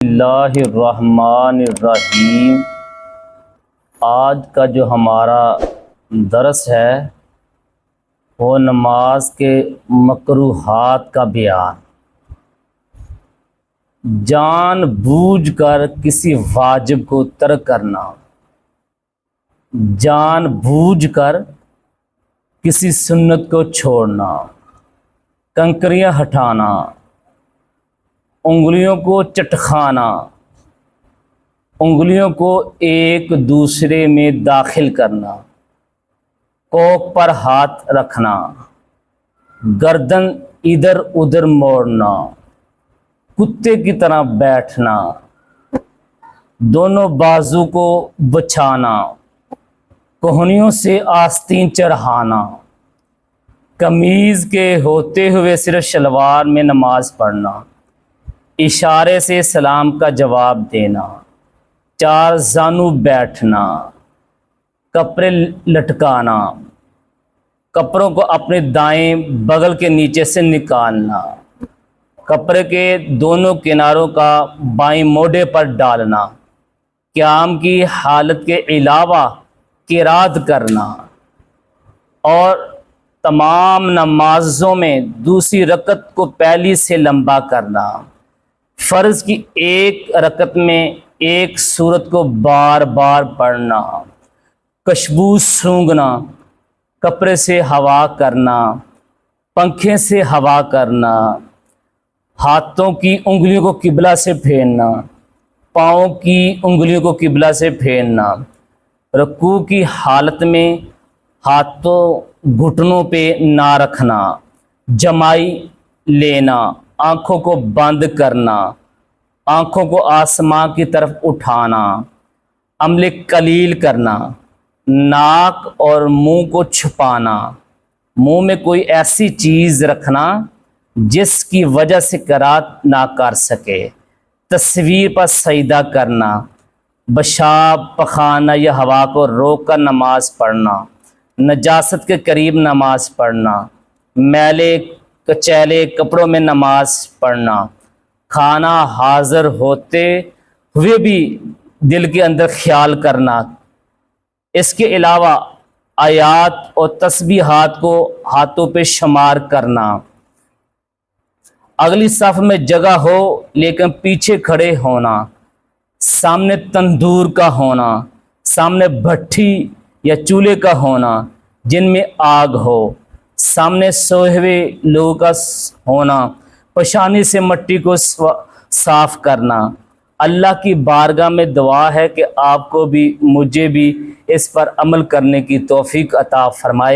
اللہ الرحمن الرحیم۔ آج کا جو ہمارا درس ہے وہ نماز کے مکروہات کا بیان۔ جان بوجھ کر کسی واجب کو ترک کرنا، جان بوجھ کر کسی سنت کو چھوڑنا، کنکریاں ہٹانا، انگلیوں کو چٹکانا، انگلیوں کو ایک دوسرے میں داخل کرنا، کوک پر ہاتھ رکھنا، گردن ادھر ادھر موڑنا، کتے کی طرح بیٹھنا، دونوں بازو کو بچھانا، کوہنیوں سے آستین چڑھانا، قمیض کے ہوتے ہوئے صرف شلوار میں نماز پڑھنا، اشارے سے سلام کا جواب دینا، چار زانو بیٹھنا، کپڑے لٹکانا، کپڑوں کو اپنے دائیں بغل کے نیچے سے نکالنا، کپڑے کے دونوں کناروں کا بائیں موڈے پر ڈالنا، قیام کی حالت کے علاوہ قرات کرنا، اور تمام نمازوں میں دوسری رکعت کو پہلی سے لمبا کرنا، فرض کی ایک رکعت میں ایک سورت کو بار بار پڑھنا، خوشبو سونگھنا، کپڑے سے ہوا کرنا، پنکھے سے ہوا کرنا، ہاتھوں کی انگلیوں کو قبلہ سے پھیرنا، پاؤں کی انگلیوں کو قبلہ سے پھیرنا، رکوع کی حالت میں ہاتھوں گھٹنوں پہ نہ رکھنا، جمائی لینا، آنکھوں کو بند کرنا، آنکھوں کو آسمان کی طرف اٹھانا، عمل قلیل کرنا، ناک اور منہ کو چھپانا، منہ میں کوئی ایسی چیز رکھنا جس کی وجہ سے قرات نہ کر سکے، تصویر پر سجدہ کرنا، پیشاب پخانہ یا ہوا کو روک کر نماز پڑھنا، نجاست کے قریب نماز پڑھنا، میلے کچیلے کپڑوں میں نماز پڑھنا، کھانا حاضر ہوتے ہوئے بھی دل کے اندر خیال کرنا، اس کے علاوہ آیات اور تسبیحات کو ہاتھوں پہ شمار کرنا، اگلی صف میں جگہ ہو لیکن پیچھے کھڑے ہونا، سامنے تندور کا ہونا، سامنے بھٹی یا چولہے کا ہونا جن میں آگ ہو، سامنے سوئے ہوئے لوگوں کا ہونا، پیشانی سے مٹی کو صاف کرنا۔ اللہ کی بارگاہ میں دعا ہے کہ آپ کو بھی مجھے بھی اس پر عمل کرنے کی توفیق عطا فرمائے۔